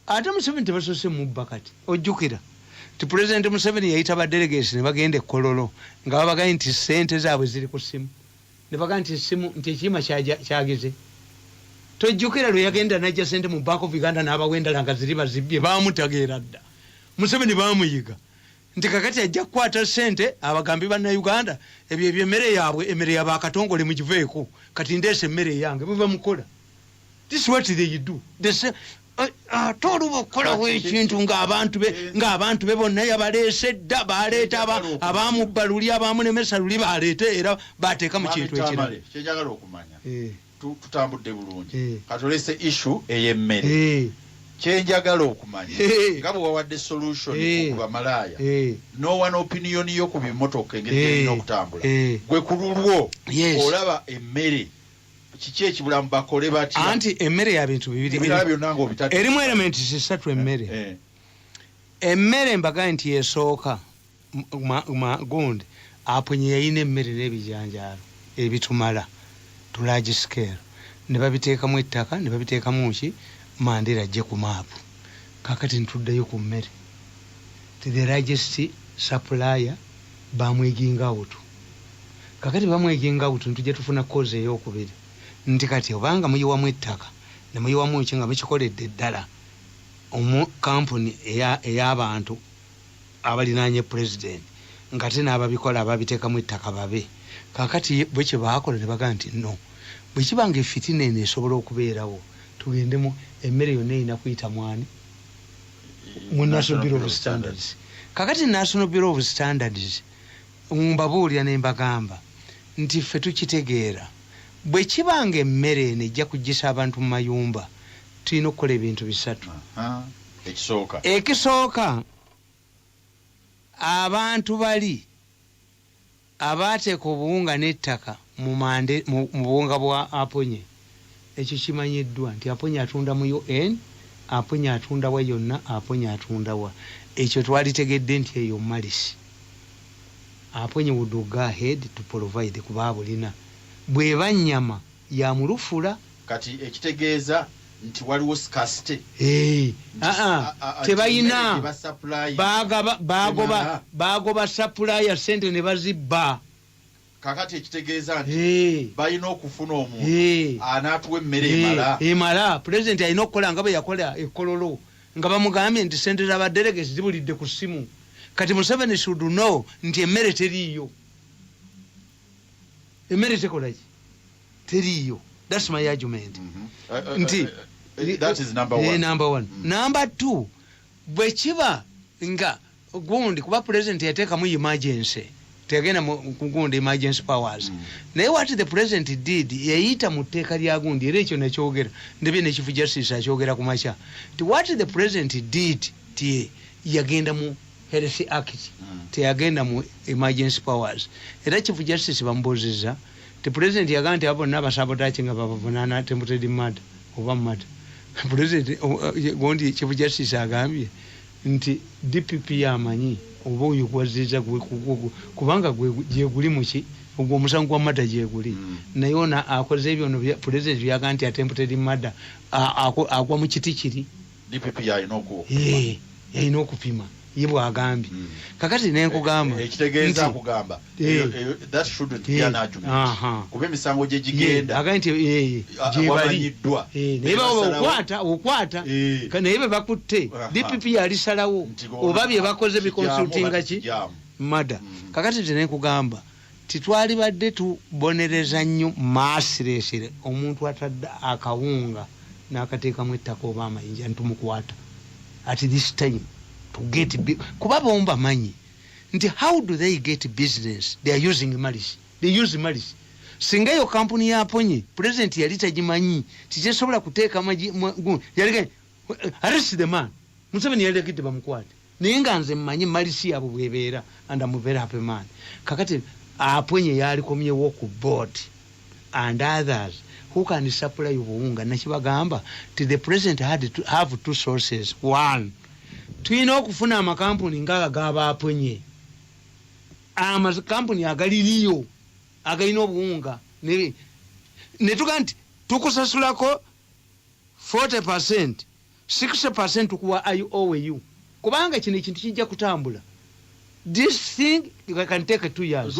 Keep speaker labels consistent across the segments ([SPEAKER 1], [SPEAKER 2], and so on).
[SPEAKER 1] ate Museveni tebasose mubba kati ojjukira ti President Museveni yayita ba delegates ne bagenda Kololo nga babagaye nti sente zaabwe ziri ku simu ne bagamba nti simu nti ekima kyageze tojjukira lwe yagenda najja sente mu Bank of Uganda n'abawendala nga ziri bazibbye baamutageera dda Museveni baamuyiga nti kakati ajja kukwata sente abagambi banna Uganda ebyo Emere yaabwe Emere y'abakatongole mugiveeko kati ndeese emmere yange biva mukola. This is what they do. They say toluba okukolawo ekintu ng'abantu be bonna yabaleese dda baleeta abamubbaluli abamunemesa luli baleete era bateeka mu kintu ekirala.
[SPEAKER 2] Kyenjagala okumanya tutambudde bulungi katolese issue ey'emmere kyenjagala okumanya nga bwe wawadde solution ku bamalaaya no one opinion yo ku bimotoka engeri gyerina okutambula gwe ku lulwo olaba emmere kiki ekibulamu bakole bati
[SPEAKER 1] anti emmere ya bintu bibiri erimu elementi zisatu emmere emmere mbaga nti esooka gundi apunye yayina emmere n'ebijanjaalo ebitumala to large scale ne babiteekamu ettaka ne babiteekamu ki Mandela ajje ku maapu kakati ntuddeyo ku mmere ti the largest supplier bamweginga out kakati bamweginga out ntujja tufuna koze ey'okubiri nti kati obanga muyiwamu ettaka ne muyiwamu ki nga mukikoledde ddala kampuni ey'abantu abalinaanye president nga te n'ababikola ababiteekamu ettaka babe kakati bwe kye baakola ne bagaa nti no bwe kibanga efitina eno esobola okubeerawo tugendemu emmere yonna erina kuyita mwani mu National Bureau of Standards. Kakati National Bureau of Standards mbabuulira ne mbagamba nti ffe tukitegeera bwe kibanga emmere eno ejja kugisa abantu mu mayumba tulina okukola ebintu bisatu. Ekisooka abantu bali abaateeka obuwunga n'ettaka mu buwunga bwa Aponye ekyo kimanyiddwa nti Aponye atunda mu UN Aponye atunda wa yonna Aponye atunda wa ekyo twalitegedde nti eyo malisi Aponye would go ahead to provide kuba bulina bweba nnyama ya mulufula
[SPEAKER 2] kati ekitegeeza nti waliwo scarcity
[SPEAKER 1] tebayina bagoba supplier sente ne bazibba
[SPEAKER 2] kakati ekitegeeza nti balina okufuna omuntu anaatuwa emmere
[SPEAKER 1] emala president alina okukola nga bwe yakola ekololo nga bamugambye nti sente z'abadelegates zibulidde ku ssimu kati Museveni should know nti emmere teriiyo emmere tekolaki teriiyo. That's my argument. Nti
[SPEAKER 2] that is number one.
[SPEAKER 1] Number one. Number two, bwe kiba nga gundi kuba president yateekamu emergency tegena kugundi emergency powers naye what the president did yayita mu tteeka lya gundi era ekyo nakyogera ndebye ne Chief Justice akyogera ku makya ti what the president did ti yagenda mu Health Act teyagenda mu emergency powers era Chief Justice bambozeza ti president yagamba nti abo n'abasabotage nga babavunaana temporary murder oba murder president gundi Chief Justice agambye nti DPP yamanyi oba oyo gwaziza kubanga gyeguli muki ogwo omusango gwa mada gyeguli naye ona akoze ebyo no president yaga nti atempted mada agwa mu kiti kiri
[SPEAKER 2] DPP yalina
[SPEAKER 1] okupima ye bwagambye kakati nenkugamba
[SPEAKER 2] ekitegeeza kugamba that shouldn't be an argument kuba emisango gye gigenda
[SPEAKER 1] aga nti
[SPEAKER 2] gyebamanyiddwa
[SPEAKER 1] naye okwata naye be bakutte DPP yalisalawo oba bye bakoze bikonsultinga ki mada kakati tenenkugamba titwali badde tubonereza nnyo maasiresere omuntu atadde akawunga n'akateekamu ettaka oba amayinja ntumukwata at this time to get kuba bomba manyi nti how do they get business? They are using malice. They use malice. Singa yo kampuni ya Aponye president yali tagimanyi tijesobola kuteeka maji yali arrest the man Museveni yali akite bamukwate naye nga nze mmanyi malice yabo bwebeera and I'm very happy man kakati Aponye yali komye walk board and others who can supply obuwunga nakibagamba ti the president had to have two sources. One, tulina okufuna amakampuni nga gaba Aponye amakampuni agaliriyo agalina obuwunga ne tuga nti tukusasulako 40% 60% kuwa IOU kubanga kino ekintu kijja kutambula. This thing can take 2 years.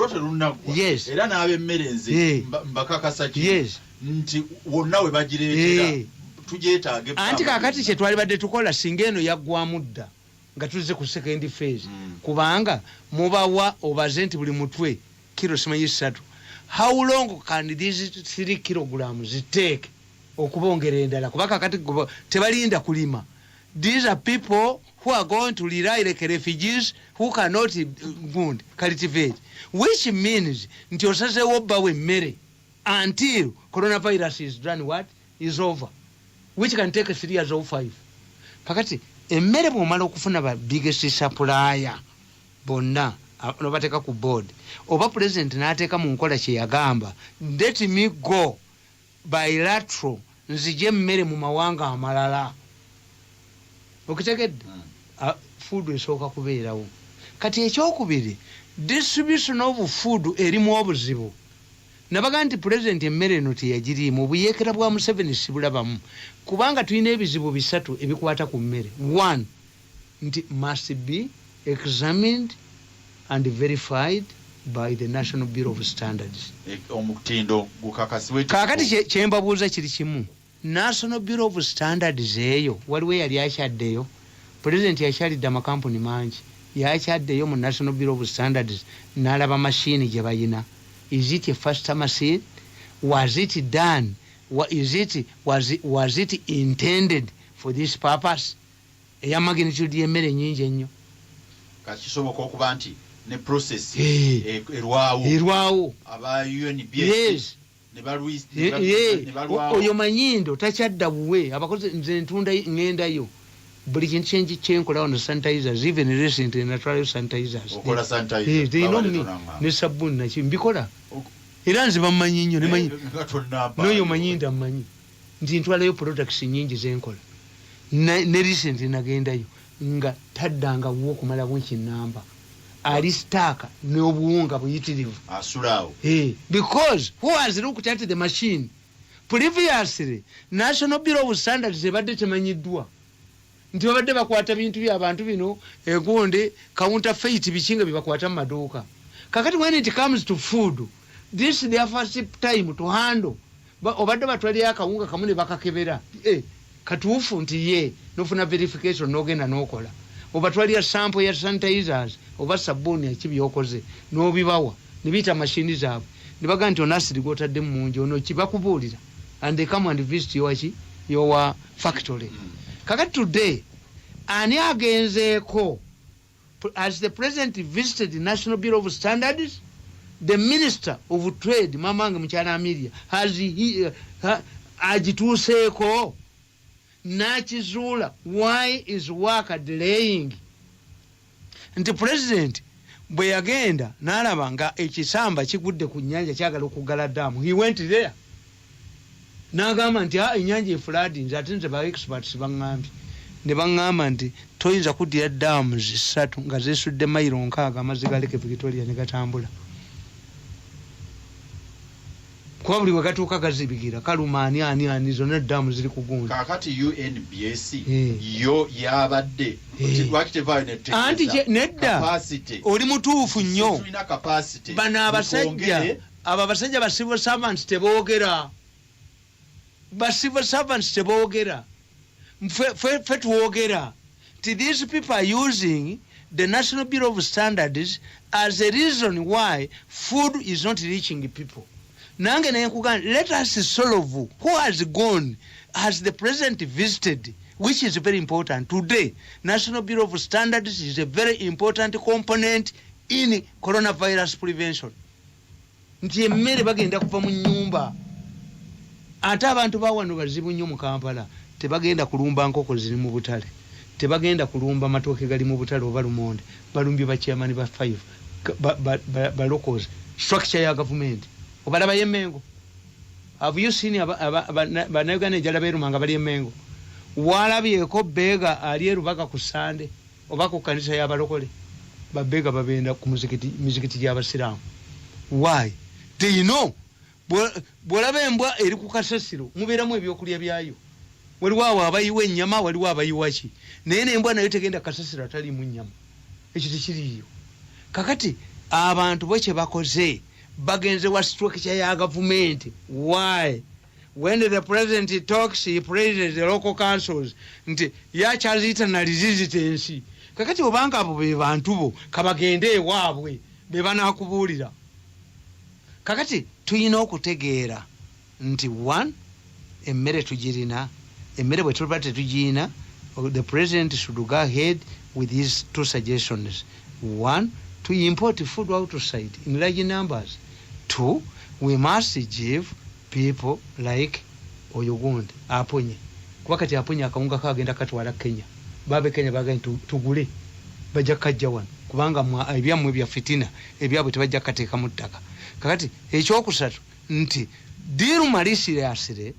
[SPEAKER 1] Yes.
[SPEAKER 2] Era n'ab'emmere nze mbakakasa ki.
[SPEAKER 1] Yes.
[SPEAKER 2] Nti wonna we bagireetera tujeetaage.
[SPEAKER 1] Anti kaakati kye twali badde tukola singa eno yaggwamu dda nga tuzze ku second phase. Kubanga mubawa obaze nti buli mutwe kilo simanyi 3. How long can these 3 kilograms take okubongera endala? Kuba kaakati tebalinda kulima. These are people who are going to rely like refugees who cannot cultivate, which means nti osazeewo bbawo emmere until coronavirus is done what is over, which can take 3 years or 5. Pakati emmere bw'omala okufuna ba biggest supplier bonna nobateeka ku board oba president n'ateeka mu nkola kye yagamba let me go bilateral nzije emmere mu mawanga amalala. Okitegedde? Food esooka kubeerawo. Kati ekyokubiri distribution of food erimu obuzibu. Nabaga nti president emmere eno teyagiriimu obuyeekera bwa Museveni sibulabamu kubanga tulina ebizibu 3 ebikwata ku mmere. 1 nti must be examined and verified by the National Bureau of Standards.
[SPEAKER 2] Omutindo gukakasiwe.
[SPEAKER 1] Kaakati kyembabuuza kiri kimu. National Bureau of Standards eyo waliwo yali akyaddeyo. President yakyalidde amakampuni mangi yakyaddeyo mu National Bureau of Standards n'alaba machine gye bayina. Is it a faster machine? Was it done? Was it intended for this purpose? Eya magnitude y'emmere nnyingi ennyo.
[SPEAKER 2] Kakisoboka okuba nti ne process erwawo aba UNBS ne balwisa
[SPEAKER 1] oyo manyindo takyadda buwe abakozi nze ntunda ngendayo buli kintu kyenkolawo no sanitizers even recent natural sanitizers
[SPEAKER 2] okola sanitizer
[SPEAKER 1] ne sabuni naki mbikola era nze bamanyi nnyo ne manyi n'oyo manyinda mmanyi nti ntwalayo products nyingi zenkola ne recent nagendayo nga taddanga wo kumala bwekinamba ali staka n'obuwunga buyitirivu
[SPEAKER 2] asulawo
[SPEAKER 1] because who has looked at the machine previously? National Bureau of Standards ebadde temanyiddwa nti babadde bakwata bintu by'abantu bino egonde counterfeit bikinga bibakwata mu maduuka. Kakati when it comes to food, this is their first time to handle. Obadde batwalira akawunga kamu ne bakakebera katuufu nti ye nofuna verification n'ogenda n'okola. Obatwalira sample ya sanitizers oba sabuni ekibyokoze n'obibawa ne biyita machine zaabwe ne baga nti onasiri gwotadde mu munju ono kibakubuulira and they come and visit your factory. Kakati today ani agenzeeko as the president visited the National Bureau of Standards, the Minister of Trade Mamange Mukyala Amelia agituuseeko nakizuula why is work delaying. Nti president bwe yagenda n'alaba nga ekisamba kigudde ku nnyanja kyagala okugala daamu, he went there n'agamba nti ennyanja efuladi nze ate nze ba experts baŋŋambye ne baŋŋamba nti toyinza kuddira daamu 3 nga zeesudde mayiro 6 amazzi galeke Victoria ne gatambula kuba buli wegatuuka gazibigira kaluma ani zonna daamu ziri kugunja.
[SPEAKER 2] Kakati UNBS yo yabadde
[SPEAKER 1] anti nedda oli mutuufu nnyo bano abasajja ba civil servants teboogera fe tuwogera nti these people are using the National Bureau of Standards as a reason why food is not reaching people. Nange nenkuga let us solve who has gone. Has the president visited, which is very important today? National Bureau of Standards is a very important component in coronavirus prevention. Nti emmere bagenda kuva mu nnyumba ate abantu bawano bazibu nnyo mu Kampala tebagenda kulumba nkoko ziri mu butale tebagenda kulumba matooke gali mu butale oba lumonde balumbye ba chairman ba 5 ba locals structure ya government obalaba yemengo. Have you seen banayuganda ejala beerumanga bali emengo walabyeko beega ali erubaga ku Sande oba ku kanisa y'abalokole babeega babenda ku mizikiti gy'abasiraamu. Why? They know bwolaba embwa eri ku kasasiro mubeeramu ebyokulya byayo waliwo abo abayiwa ennyama waliwo abayiwa ki naye nembwa nayo tegenda kasasiro tali mu nnyama ekyo tekiriyo kakati abantu bwe kye bakoze bagenze wa structure ya government. Why when the president talks he praises the local councils nti yakyaziyita na resistance kakati obanga abo be bantu bo kabagende ewaabwe be banakubuulira kakati tuyina okutegeera nti one emmere tugirina emmere bwe tuba tetugiina the president should go ahead with his two suggestions. One, to import food outside in large numbers. Two, we must give people like Oyogundi aponye wakati aponye akawunga kagenda katwala Kenya babe Kenya bagani tugule bajja kajja wano kubanga ebyamwe bya fitina ebyabwe tebajja kateeka mu ttaka kakati ekyokusatu nti diru malisire asire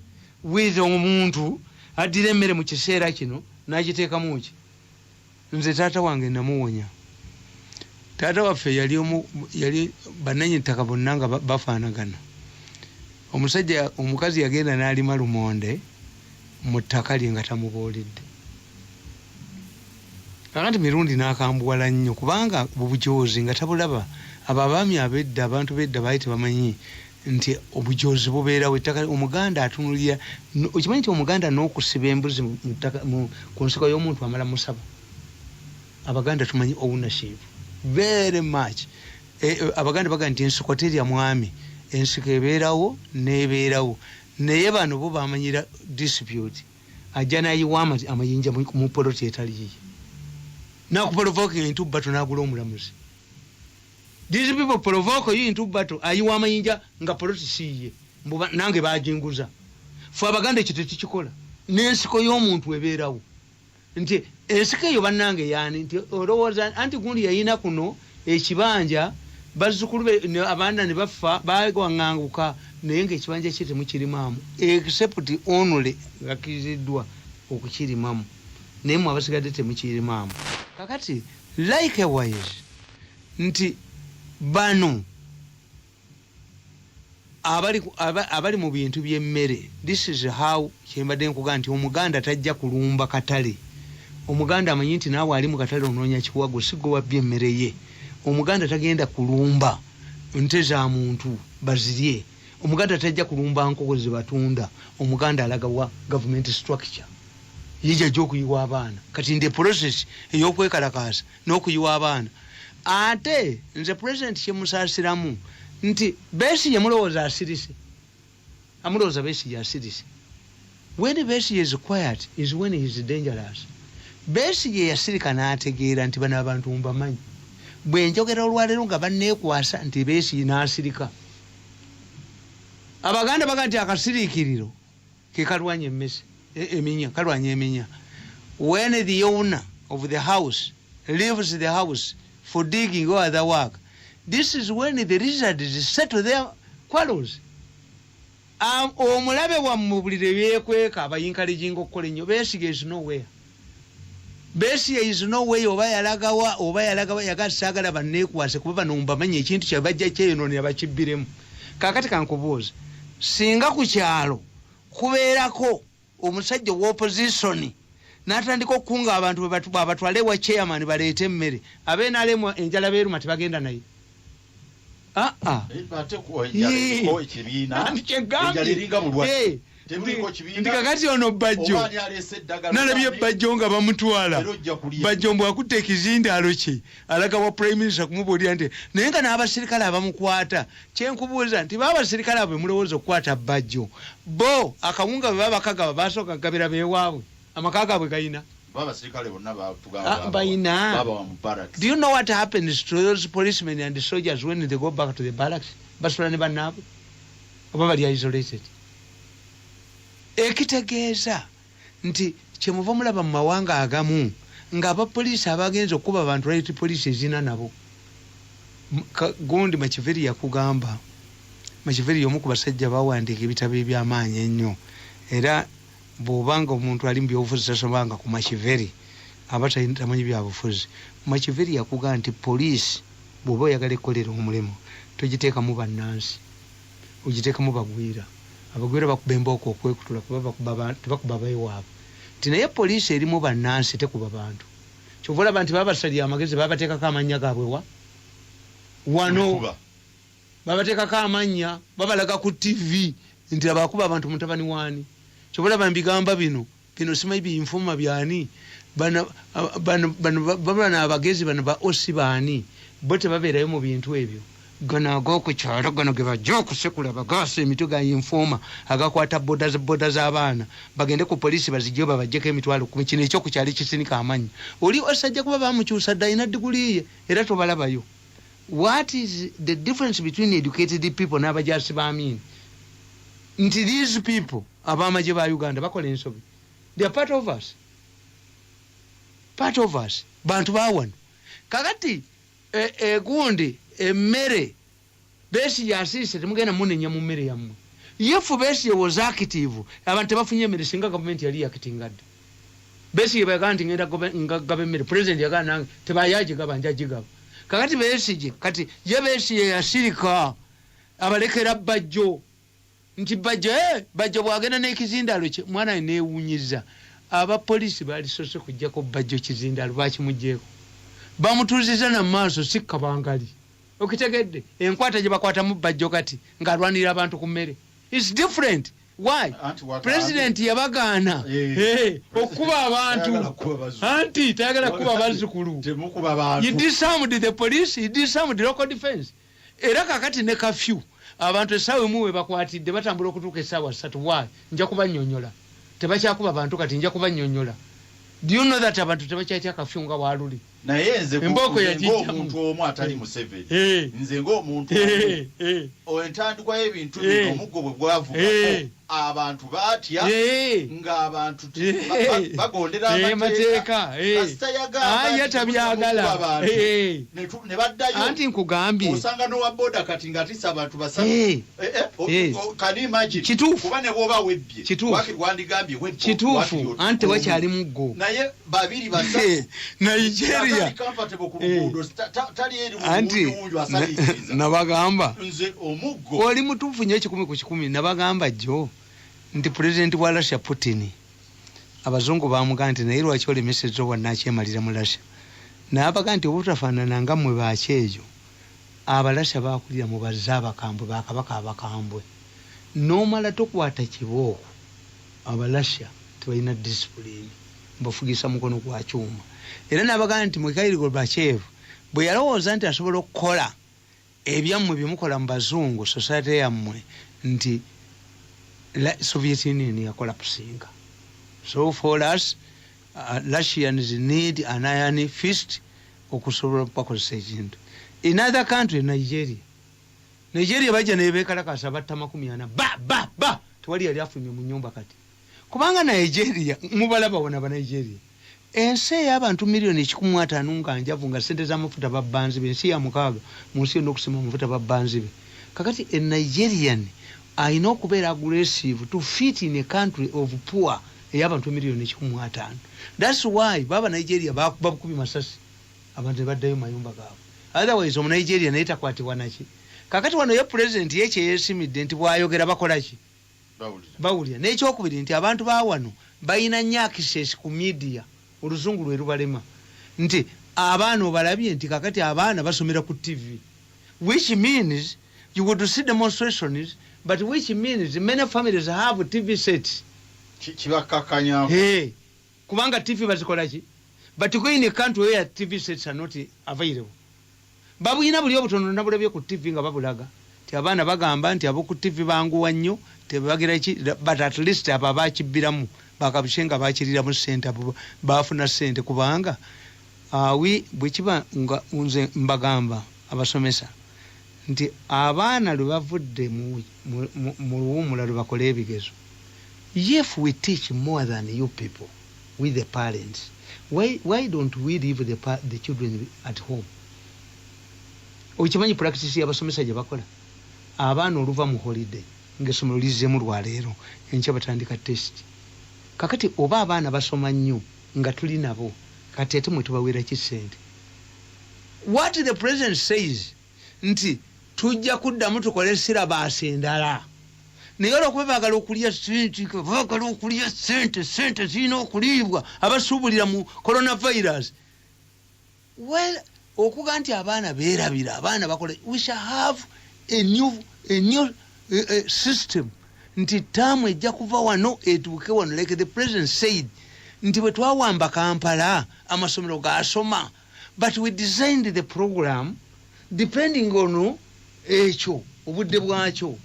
[SPEAKER 1] with omuntu adire emmere mu kiseera kino n'agiteeka muki nze taata wange namuwonya taata waffe yali bananyi ttaka bonna nga bafaanagana omusajja omukazi yagenda n'alima lumonde mu ttaka lye nga tamubuulidde kakati Mirundi n'akambuwala nnyo kubanga bubujoozi nga tabulaba abo abaami abedda abantu bedda baali tebamanyi nti obujoozi bubeerawo ettaka omuganda atunulira okimanyi nti omuganda n'okusiba embuzi ku nsiko y'omuntu amala musaba abaganda tumanyi ownership very much abaganda baga nti ensiko terya mwami ensiko ebeerawo n'ebeerawo naye bano bo bamanyira dispute ajja nayiwa amayinja mu poloti etali yiye nakuprovoking into battle nagula omulamuzi. These people provoke you into battle ayiwa amayinja nga poloti siye nange bajinguza fe abaganda ekyo tekikikola n'ensiko y'omuntu ebeerawo nti ensiko eyo bannange yani nti olowooza anti gundi yayina kuno ekibanja bazzukulu abaana ne bafa bagwanganguka naye ngaekibanja kye temukirimaamu except only gakkiriziddwa okukirimamu naye mwe abasigadde temukirimaamu kakati likewise nti bano abali mu bintu by'emmere this is how kyembadde nkuga nti omuganda tajja kulumba katale omuganda amanyi nti naawe ali mu katale onoonya kiwago siggo wabbye emmere ye omuganda tagenda kulumba nte za muntu bazirye omuganda tajja kulumba nkoko ze batunda omuganda alaga wa government structure yija gy'okuyiwa abaana kati nde process ey'okwekalakaasa n'okuyiwa abaana ate nze president kyemusaasiramu nti Besigye mulowooza asirise amulowooza Besigye asirise when Besigye is quiet is when he is dangerous. Besigye yasirika n'ategeera nti bano abantu mbamanyi bwe njogera olwaleero nga banneekwasa nti Besigye n'asirika abaganda baga nti akasiriikiriro ke kalwanya emmese eminya kalwanya eminya when the owner of the house leaves the house for digging or other work. This is when the lizards settle their quarrels. Omulabe wammwe bulire byekweka abayinkalijinga okukola ennyo Besigye is nowhere. Besigye is nowhere oba yalagawa yagasaagala banneekwase kuba bano mbamanyi ekintu kyabajja kyeyonoonera bakibbiremu. Kaakati kankubuuza singa ku kyalo kubeerako omusajja w'opposition n'atandika okukunga abantu babatwale wa chairman baleete emmere abeenaalemu enjala beeruma tebagenda naye ndikakati ono bajjo nalabye bajjo nga bamutwala bajjo mbw akutte ekizindaalo kye alaga wa prime minister kumubuulira nti naye nga n'abasirikale abamukwata kyenkubuuza nti baabasirikale abo mulowooza okukwata bajjo bo akawunga bwe babakagaba basooka kagabira beewaabwe amaka gaabwe gayina do you know what happens to those policemen and the soldiers when they go back to the barracks basula ne bannaabwe oba bali isolated ekitegeeza nti kyemuva mulaba mu mawanga agamu nga abapoliisi abagenza okuba abantu right poliisi ezina nabo gundi Makiveri yakugamba Makiveri y'omu ku basajja bawandiika ebitabo eby'amaanyi ennyo era bw'obanga omuntu ali mu byobufuzi tasobanga ku Makiveri aba tamanyi byabufuzi Makiveri yakugamba nti poliisi bw'oba oyagala ekkolera omulimu togiteekamu bannansi ogiteekamu bagwira abagwira bakubemba okwekutula kuba tebakuba bayiwaabo tinaye poliisi erimu bannansi tekuba bantu kyovula bantu babasalya amagezi babateekako amannya gaabwe wano babateekako amannya babalaga ku TV nti abakuba abantu mutabani waani kyovula bambigamba bino simanyi binfuma byani bana abagezi bano ba osi baani bo tebabeerayo mu bintu ebyo gano ag'okukyalo gano ge bajja okusekula bagaasa emitwe ga informa agakwata boda z'abaana bagende ku poliisi bazijjo babajjeko emitwalo 10 kino ekyokukyalo ekisinika amanyi oli osajja kuba bamukyusa dda alina diguli ye era tobalabayo. What is the difference between educated people n'abajaasi b'amiini nti these people ab'amagye ba Uganda bakola ensobi they are part of us bantu bawano kakati gundi Emere Besigye asise temugenda munenya mu mmere yammwe yefu Besigye was active abantu bafunye emmere singa government yali yakitingadde Besigye baga nti ngenda gaba emmere president yaga nange tebayaje gaba njagigaba kakati Besigye kati ye Besigye yasirika abalekera bajjo nti bajjo bwagenda n'ekizindalo kye mwana neewunyiza abapoliisi baali sose kujjako bajjo kizindalo bakimugjeeko bamutuuziza na maaso sikka bangali okitegedde enkwata gye bakwatamu bajjo kati ng'alwanirira abantu ku mmere it's different. Why? President yabagaana okuba abantu anti tayagala kuba bazzukulu you disarmed the police you disarmed the local defense era kakati ne kafyu abantu essaawa emu we bakwatidde batambula okutuuka essaawa 3 why nja kubannyonnyola tebakyakuba bantu kati nja kubannyonnyola. Do you know that abantu tebakyatya kafyu nga bwaluli
[SPEAKER 2] naye nze ng'omuntu omu atali Museveni nze ng'omuntu entandikwa y'ebintu bino omuggo bwe gwavuga abantu batya ng'abantu bagondera amateeka kasita yagamba tabyagala ne baddayo anti nkugambye osanga n'owa boda kati ng'atisa abantu basatu kani imagine kuba ne bw'oba webbye wandigambye
[SPEAKER 1] kituufu anti wakyali muggo
[SPEAKER 2] naye babiri basatu
[SPEAKER 1] Nigeria anti nabagamba oli mutuufu nnyo 10 ku 10 nabagamba jjo nti president wa Russia Putin abazungu bamugamba nti naye lwaki olemesezza wonna akyemalira mu Russia n'abaga nti obutafaanana nga mmwe bakyejo abalasha bakulira mu bazza abakambwe bakabaka abakambwe n'omala tokwata kibooko abalasha tebalina discipline mbafugisa mukono gwa kyuma era n'abaga nti Mikhail Gorbachev bwe yalowooza nti asobola okukola ebyammwe byemukola mu bazungu society yammwe nti Soviet Union yakola pusinga. So for us Russians need an iron fist okusobola okukozesa ekintu. In other country Nigeria bajja nebekalakasa batta 40 ba tewali yali afunye mu nyumba kati kubanga Nigeria mubalaba wona ba Nigeria ensi y'abantu milioni 150 nga njavu nga sente z'amafuta babbanzi be ensi ya mukaaga mu nsi n'okusima amafuta babbanzi be kakati a Nigerian ayina okubeera aggressive to fit in a country of poor ey'abantu milioni 150. That's why baba Nigeria bakuba bukubi masasi abantu baddayo mayumba gaabwe otherwise omu Nigeria naye takwatibwa naki kakati wano ye president yekye yesimidde nti bwayogera bakola ki bawulira n'ekyokubiri nti abantu bawano bayina nnyo access ku media oluzungu lwe lubalema nti abaana obalabye nti kakati abaana basomera ku TV which means you would see demonstrations but which means many families have TV sets
[SPEAKER 2] kibakakanya
[SPEAKER 1] kubanga TV bazikola ki but go in a country where TV sets are not available babuyina buli obutono nabulabye ku TV nga babulaga ti abaana bagamba nti abo ku TV banguwa nnyo tebagira ki but at least aba bakibiramu bakabishenga bakiriramu sente abo bafuna sente kubanga bwekiba nga unze mbagamba abasomesa nti abaana lwe bavudde mu luwumula lwe bakola ebigezo if we teach more than you people with the parents why don't we leave the children at home okimanyi practice y'abasomesa gye bakola abaana oluva mu holiday ng'essomero lizzemu lwaleero enkya batandika test kakati oba abaana basoma nnyo nga tuli nabo kati ate mwe tubaweera ki ssente what the president says nti tujja kuddamu tukole sirabaasi endala naye olwokuba baagala okulya sente zirina okuliibwa abasuubulira mu coronavirus. Well, okuga nti abaana beerabira, abaana bakola, we shall have a new system. Nti taamu ejja kuva wano etuuke wano, like the president said, nti bwe twawamba Kampala amasomero gaasoma, but we designed the program depending on ekyo obudde bwakyo.